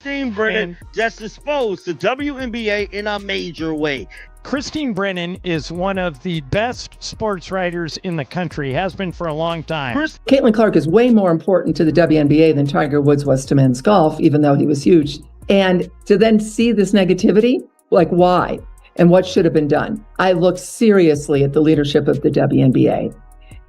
Christine Brennan just exposed the WNBA in a major way. Christine Brennan is one of the best sports writers in the country, has been for a long time. Caitlin Clark is way more important to the WNBA than Tiger Woods was to men's golf, even though he was huge. And to then see this negativity, like why and what should have been done? I look seriously at the leadership of the WNBA.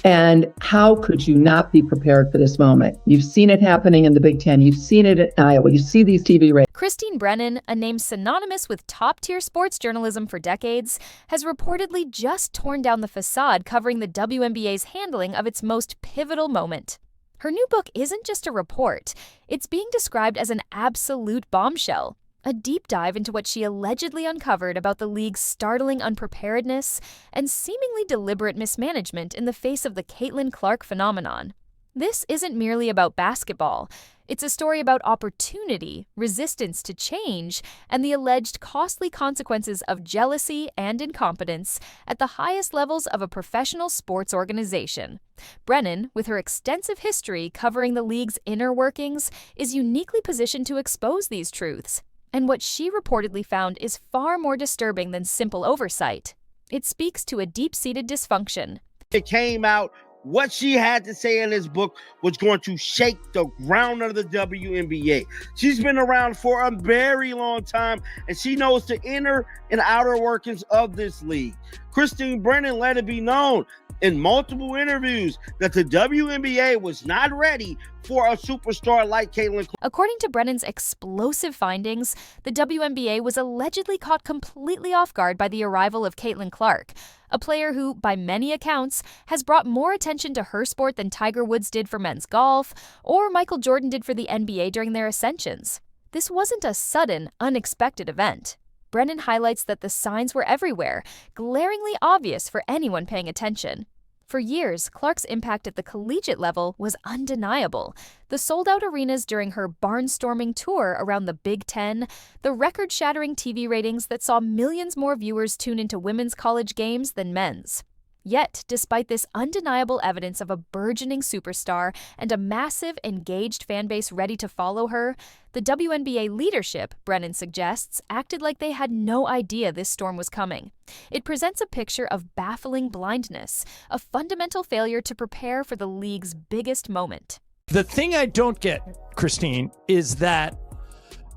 And how could you not be prepared for this moment? You've seen it happening in the Big Ten. You've seen it at Iowa. You see these TV ratings. Christine Brennan, a name synonymous with top-tier sports journalism for decades, has reportedly just torn down the facade covering the WNBA's handling of its most pivotal moment. Her new book isn't just a report. It's being described as an absolute bombshell. A deep dive into what she allegedly uncovered about the league's startling unpreparedness and seemingly deliberate mismanagement in the face of the Caitlin Clark phenomenon. This isn't merely about basketball. It's a story about opportunity, resistance to change, and the alleged costly consequences of jealousy and incompetence at the highest levels of a professional sports organization. Brennan, with her extensive history covering the league's inner workings, is uniquely positioned to expose these truths. And what she reportedly found is far more disturbing than simple oversight. It speaks to a deep-seated dysfunction. It came out what she had to say in this book was going to shake the ground of the WNBA. She's been around for a very long time, and she knows the inner and outer workings of this league. Christine Brennan let it be known in multiple interviews that the WNBA was not ready for a superstar like Caitlin Clark. According to Brennan's explosive findings, the WNBA was allegedly caught completely off guard by the arrival of Caitlin Clark, a player who, by many accounts, has brought more attention to her sport than Tiger Woods did for men's golf or Michael Jordan did for the NBA during their ascensions. This wasn't a sudden, unexpected event. Brennan highlights that the signs were everywhere, glaringly obvious for anyone paying attention. For years, Clark's impact at the collegiate level was undeniable. The sold-out arenas during her barnstorming tour around the Big Ten, the record-shattering TV ratings that saw millions more viewers tune into women's college games than men's. Yet, despite this undeniable evidence of a burgeoning superstar and a massive, engaged fan base ready to follow her, the WNBA leadership, Brennan suggests, acted like they had no idea this storm was coming. It presents a picture of baffling blindness, a fundamental failure to prepare for the league's biggest moment. The thing I don't get, Christine, is that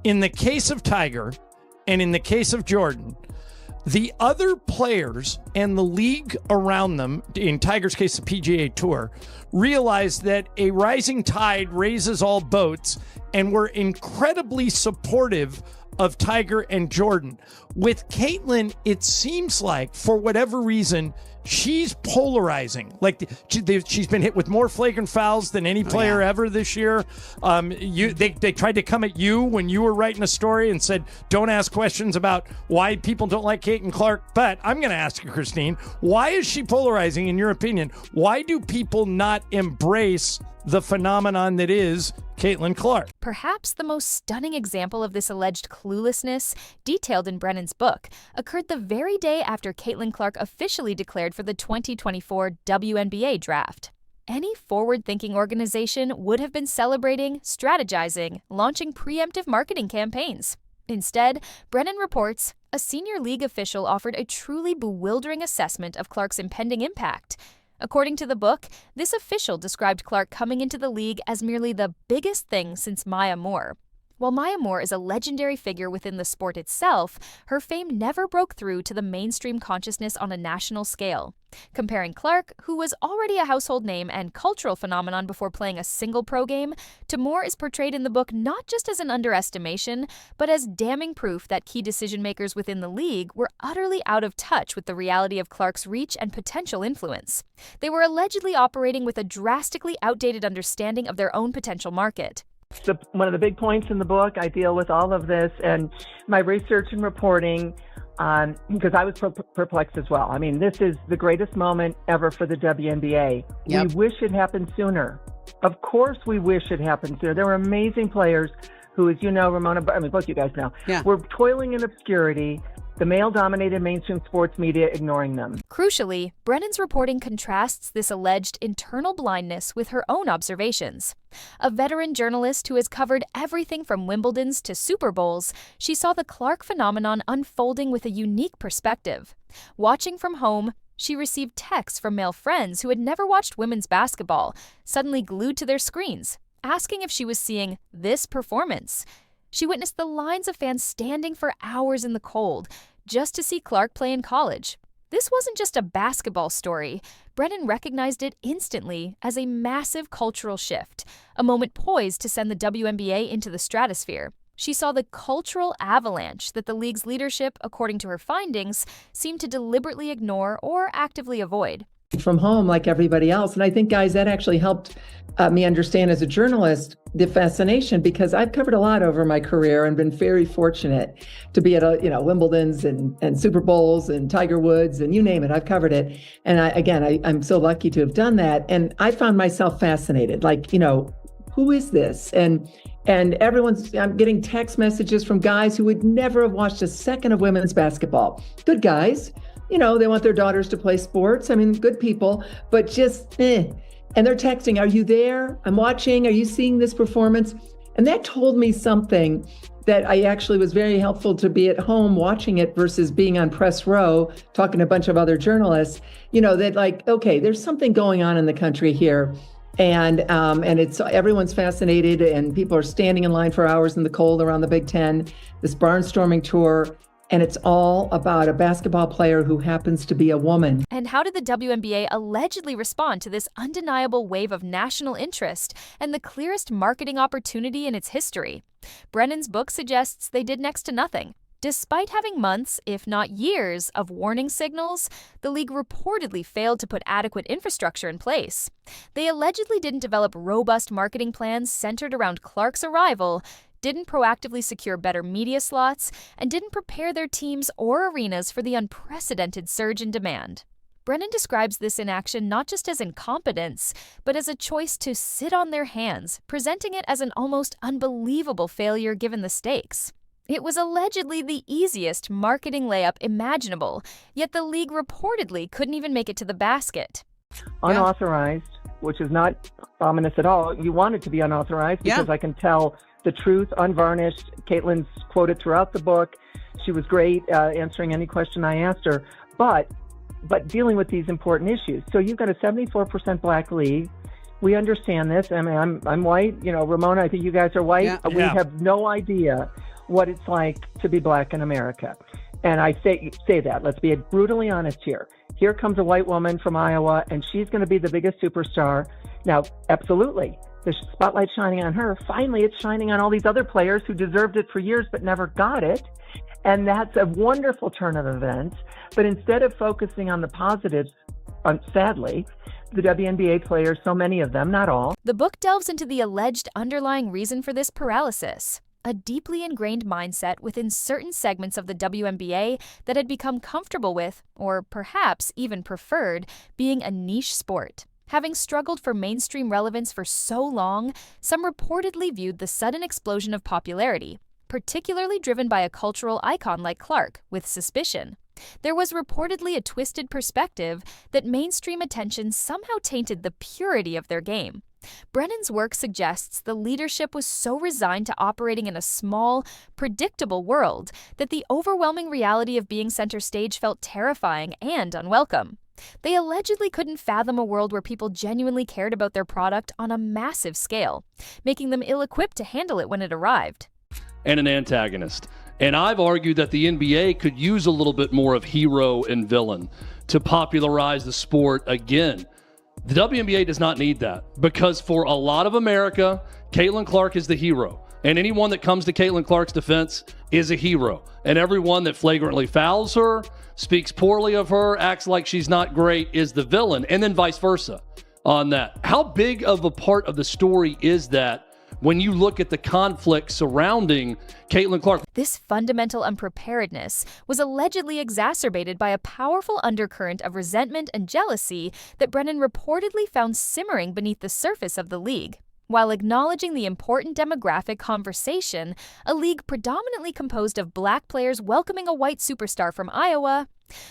in the case of Tiger and in the case of Jordan, the other players and the league around them, in Tiger's case, the PGA Tour, realized that a rising tide raises all boats and were incredibly supportive of Tiger and Jordan. With Caitlin, it seems like, for whatever reason, she's polarizing. Like she's been hit with more flagrant fouls than any player ever this year. They tried to come at you when you were writing a story and said, don't ask questions about why people don't like Caitlin Clark. But I'm going to ask you, Christine, why is she polarizing in your opinion? Why do people not embrace the phenomenon that is Caitlin Clark? Perhaps the most stunning example of this alleged cluelessness, detailed in Brennan's book, occurred the very day after Caitlin Clark officially declared for the 2024 WNBA draft. Any forward-thinking organization would have been celebrating, strategizing, launching preemptive marketing campaigns. Instead, Brennan reports, a senior league official offered a truly bewildering assessment of Clark's impending impact. According to the book, this official described Clark coming into the league as merely the biggest thing since Maya Moore. While Maya Moore is a legendary figure within the sport itself, her fame never broke through to the mainstream consciousness on a national scale. Comparing Clark, who was already a household name and cultural phenomenon before playing a single pro game, to Moore is portrayed in the book not just as an underestimation, but as damning proof that key decision-makers within the league were utterly out of touch with the reality of Clark's reach and potential influence. They were allegedly operating with a drastically outdated understanding of their own potential market. One of the big points in the book, I deal with all of this and my research and reporting, because I was perplexed as well. I mean, this is the greatest moment ever for the WNBA. Yep. We wish it happened sooner. Of course we wish it happened sooner. There were amazing players who, as you know, both you guys know, were toiling in obscurity. the male-dominated mainstream sports media ignoring them. Crucially, Brennan's reporting contrasts this alleged internal blindness with her own observations. A veteran journalist who has covered everything from Wimbledons to Super Bowls, she saw the Clark phenomenon unfolding with a unique perspective. Watching from home, she received texts from male friends who had never watched women's basketball, suddenly glued to their screens, asking if she was seeing this performance. She witnessed the lines of fans standing for hours in the cold just to see Clark play in college. This wasn't just a basketball story. Brennan recognized it instantly as a massive cultural shift, a moment poised to send the WNBA into the stratosphere. She saw the cultural avalanche that the league's leadership, according to her findings, seemed to deliberately ignore or actively avoid. From home like everybody else. And I think, guys, that actually helped me understand as a journalist the fascination, because I've covered a lot over my career and been very fortunate to be at Wimbledons and Super Bowls and Tiger Woods and you name it, I've covered it. And I'm so lucky to have done that. And I found myself fascinated, like, who is this? And I'm getting text messages from guys who would never have watched a second of women's basketball. Good guys. They want their daughters to play sports. I mean, good people, but just And they're texting, are you there? I'm watching. Are you seeing this performance? And that told me something that I actually was very helpful to be at home watching it versus being on press row, talking to a bunch of other journalists, that like, okay, there's something going on in the country here. And it's everyone's fascinated and people are standing in line for hours in the cold around the Big Ten, this barnstorming tour. And it's all about a basketball player who happens to be a woman. And how did the WNBA allegedly respond to this undeniable wave of national interest and the clearest marketing opportunity in its history? Brennan's book suggests they did next to nothing. Despite having months, if not years, of warning signals, the league reportedly failed to put adequate infrastructure in place. They allegedly didn't develop robust marketing plans centered around Clark's arrival, didn't proactively secure better media slots, and didn't prepare their teams or arenas for the unprecedented surge in demand. Brennan describes this inaction not just as incompetence, but as a choice to sit on their hands, presenting it as an almost unbelievable failure given the stakes. It was allegedly the easiest marketing layup imaginable, yet the league reportedly couldn't even make it to the basket. Unauthorized, which is not ominous at all. You want it to be unauthorized because I can tell the truth, unvarnished. Caitlin's quoted throughout the book. She was great answering any question I asked her, but dealing with these important issues. So you've got a 74% black league. We understand this. I mean, I'm white. Ramona, I think you guys are white. We have no idea what it's like to be black in America. And I say that. Let's be brutally honest here. Here comes a white woman from Iowa, and she's going to be the biggest superstar. Now, absolutely. The spotlight's shining on her. Finally, it's shining on all these other players who deserved it for years but never got it. And that's a wonderful turn of events. But instead of focusing on the positives, sadly, the WNBA players, so many of them, not all. The book delves into the alleged underlying reason for this paralysis, a deeply ingrained mindset within certain segments of the WNBA that had become comfortable with, or perhaps even preferred, being a niche sport. Having struggled for mainstream relevance for so long, some reportedly viewed the sudden explosion of popularity, particularly driven by a cultural icon like Clark, with suspicion. There was reportedly a twisted perspective that mainstream attention somehow tainted the purity of their game. Brennan's work suggests the leadership was so resigned to operating in a small, predictable world that the overwhelming reality of being center stage felt terrifying and unwelcome. They allegedly couldn't fathom a world where people genuinely cared about their product on a massive scale, making them ill-equipped to handle it when it arrived. And an antagonist. And I've argued that the NBA could use a little bit more of hero and villain to popularize the sport again. The WNBA does not need that because for a lot of America, Caitlin Clark is the hero. And anyone that comes to Caitlin Clark's defense is a hero. And everyone that flagrantly fouls her, speaks poorly of her, acts like she's not great, is the villain, and then vice versa on that. How big of a part of the story is that when you look at the conflict surrounding Caitlin Clark? This fundamental unpreparedness was allegedly exacerbated by a powerful undercurrent of resentment and jealousy that Brennan reportedly found simmering beneath the surface of the league. While acknowledging the important demographic conversation, a league predominantly composed of black players welcoming a white superstar from Iowa,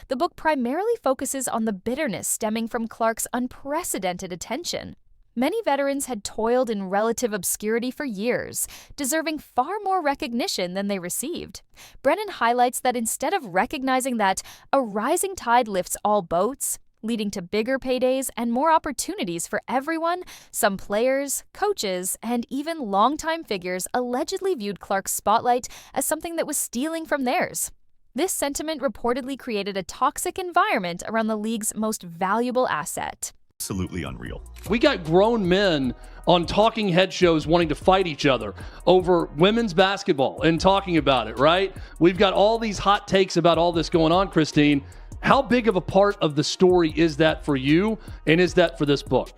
the book primarily focuses on the bitterness stemming from Clark's unprecedented attention. Many veterans had toiled in relative obscurity for years, deserving far more recognition than they received. Brennan highlights that instead of recognizing that a rising tide lifts all boats, leading to bigger paydays and more opportunities for everyone, some players, coaches, and even longtime figures allegedly viewed Clark's spotlight as something that was stealing from theirs. This sentiment reportedly created a toxic environment around the league's most valuable asset. Absolutely unreal. We got grown men on talking head shows wanting to fight each other over women's basketball and talking about it, right? We've got all these hot takes about all this going on, Christine. How big of a part of the story is that for you, and is that for this book?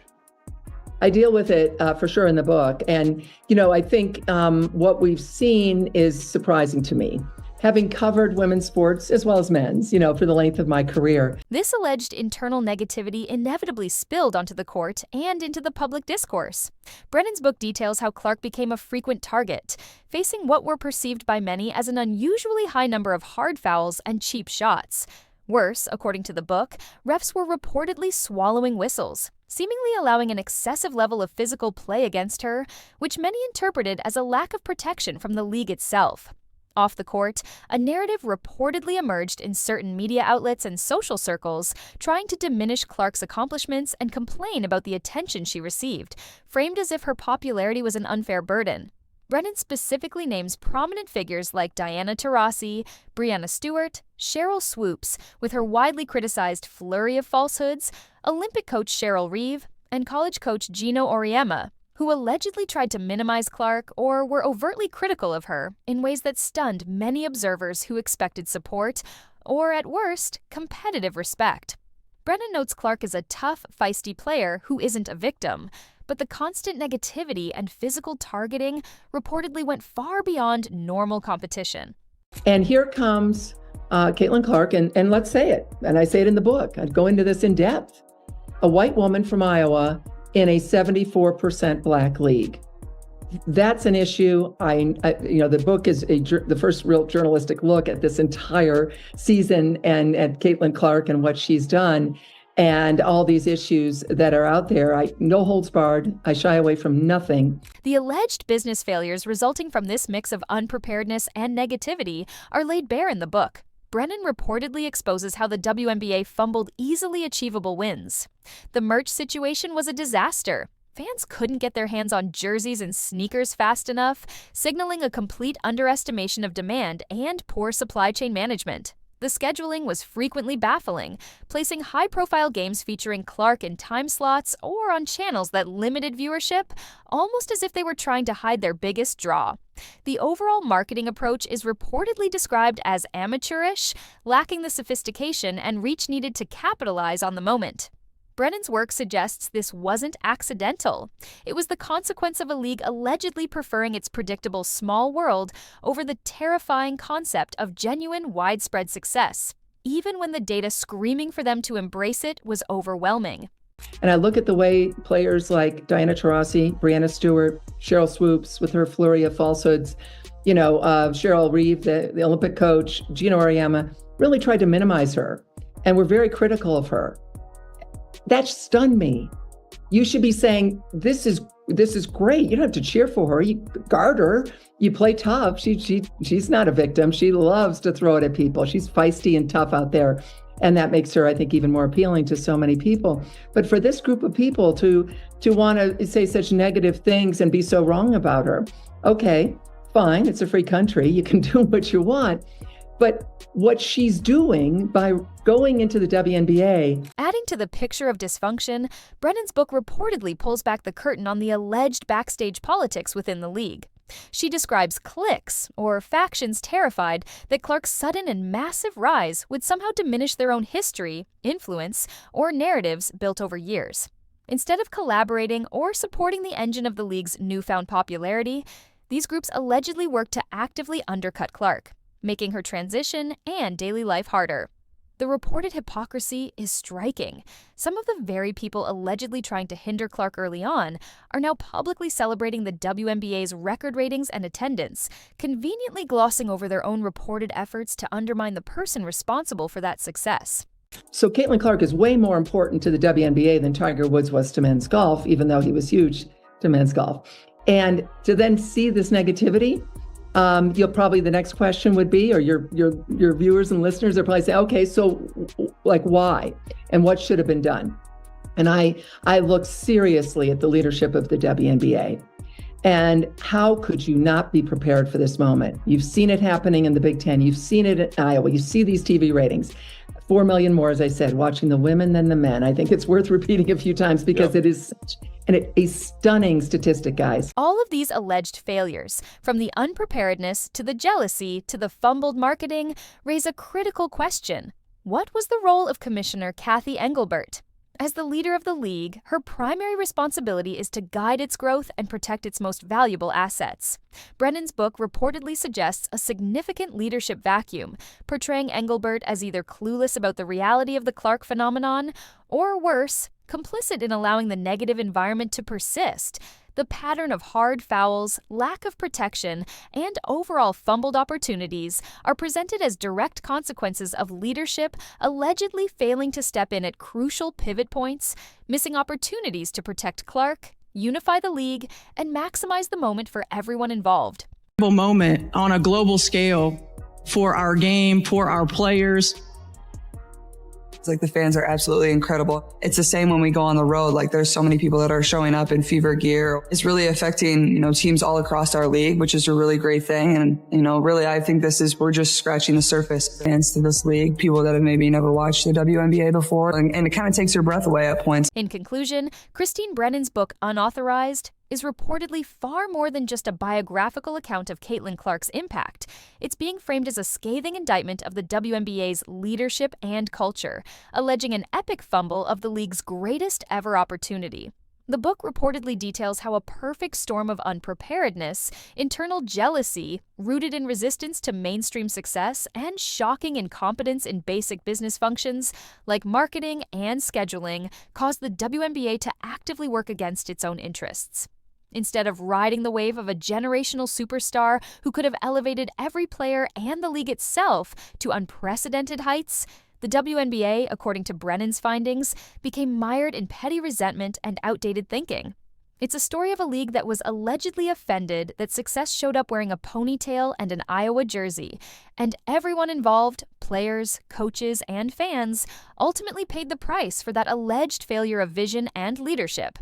I deal with it for sure in the book. And, I think what we've seen is surprising to me, having covered women's sports as well as men's, for the length of my career. This alleged internal negativity inevitably spilled onto the court and into the public discourse. Brennan's book details how Clark became a frequent target, facing what were perceived by many as an unusually high number of hard fouls and cheap shots. Worse, according to the book, refs were reportedly swallowing whistles, seemingly allowing an excessive level of physical play against her, which many interpreted as a lack of protection from the league itself. Off the court, a narrative reportedly emerged in certain media outlets and social circles, trying to diminish Clark's accomplishments and complain about the attention she received, framed as if her popularity was an unfair burden. Brennan specifically names prominent figures like Diana Taurasi, Breanna Stewart, Cheryl Swoops, with her widely criticized flurry of falsehoods, Olympic coach Cheryl Reeve, and college coach Gino Auriemma, who allegedly tried to minimize Clark or were overtly critical of her in ways that stunned many observers who expected support, or at worst, competitive respect. Brennan notes Clark is a tough, feisty player who isn't a victim, but the constant negativity and physical targeting reportedly went far beyond normal competition. And here comes Caitlin Clark, and let's say it, and I say it in the book, I'd go into this in depth, a white woman from Iowa in a 74% black league. That's an issue. The book is the first real journalistic look at this entire season and at Caitlin Clark and what she's done and all these issues that are out there. No holds barred. I shy away from nothing. The alleged business failures resulting from this mix of unpreparedness and negativity are laid bare in the book. Brennan reportedly exposes how the WNBA fumbled easily achievable wins. The merch situation was a disaster. Fans couldn't get their hands on jerseys and sneakers fast enough, signaling a complete underestimation of demand and poor supply chain management. The scheduling was frequently baffling, placing high-profile games featuring Clark in time slots or on channels that limited viewership, almost as if they were trying to hide their biggest draw. The overall marketing approach is reportedly described as amateurish, lacking the sophistication and reach needed to capitalize on the moment. Brennan's work suggests this wasn't accidental. It was the consequence of a league allegedly preferring its predictable small world over the terrifying concept of genuine widespread success, even when the data screaming for them to embrace it was overwhelming. And I look at the way players like Diana Taurasi, Breanna Stewart, Cheryl Swoops with her flurry of falsehoods, Cheryl Reeve, the Olympic coach, Gino Auriemma, really tried to minimize her and were very critical of her. That stunned me. You should be saying, this is great. You don't have to cheer for her. You guard her. You play tough. She's not a victim. She loves to throw it at people. She's feisty and tough out there. And that makes her, I think, even more appealing to so many people. But for this group of people to want to say such negative things and be so wrong about her, okay, fine. It's a free country. You can do what you want. But what she's doing by going into the WNBA. Adding to the picture of dysfunction, Brennan's book reportedly pulls back the curtain on the alleged backstage politics within the league. She describes cliques, or factions terrified that Clark's sudden and massive rise would somehow diminish their own history, influence, or narratives built over years. Instead of collaborating or supporting the engine of the league's newfound popularity, these groups allegedly worked to actively undercut Clark, making her transition and daily life harder. The reported hypocrisy is striking. Some of the very people allegedly trying to hinder Clark early on are now publicly celebrating the WNBA's record ratings and attendance, conveniently glossing over their own reported efforts to undermine the person responsible for that success. So Caitlin Clark is way more important to the WNBA than Tiger Woods was to men's golf, even though he was huge to men's golf. And to then see this negativity, the next question would be, or your viewers and listeners are probably saying, okay, so like why and what should have been done? And I look seriously at the leadership of the WNBA. And how could you not be prepared for this moment? You've seen it happening in the Big Ten. You've seen it in Iowa. You see these TV ratings. 4 million more, as I said, watching the women than the men. I think it's worth repeating a few times because it is such a stunning statistic, guys. All of these alleged failures, from the unpreparedness to the jealousy to the fumbled marketing, raise a critical question. What was the role of Commissioner Kathy Engelbert? As the leader of the league, her primary responsibility is to guide its growth and protect its most valuable assets. Brennan's book reportedly suggests a significant leadership vacuum, portraying Engelbert as either clueless about the reality of the Clark phenomenon, or worse, complicit in allowing the negative environment to persist. The pattern of hard fouls, lack of protection, and overall fumbled opportunities are presented as direct consequences of leadership allegedly failing to step in at crucial pivot points, missing opportunities to protect Clark, unify the league, and maximize the moment for everyone involved. Moment on a global scale for our game, for our players. It's like the fans are absolutely incredible. It's the same when we go on the road. Like there's so many people that are showing up in fever gear. It's really affecting, teams all across our league, which is a really great thing. And, really, I think we're just scratching the surface. Fans to this league, people that have maybe never watched the WNBA before, and it kind of takes your breath away at points. In conclusion, Christine Brennan's book, Unauthorized, is reportedly far more than just a biographical account of Caitlin Clark's impact. It's being framed as a scathing indictment of the WNBA's leadership and culture, alleging an epic fumble of the league's greatest ever opportunity. The book reportedly details how a perfect storm of unpreparedness, internal jealousy, rooted in resistance to mainstream success, and shocking incompetence in basic business functions like marketing and scheduling caused the WNBA to actively work against its own interests. Instead of riding the wave of a generational superstar who could have elevated every player and the league itself to unprecedented heights, the WNBA, according to Brennan's findings, became mired in petty resentment and outdated thinking. It's a story of a league that was allegedly offended that success showed up wearing a ponytail and an Iowa jersey, and everyone involved, players, coaches, and fans, ultimately paid the price for that alleged failure of vision and leadership.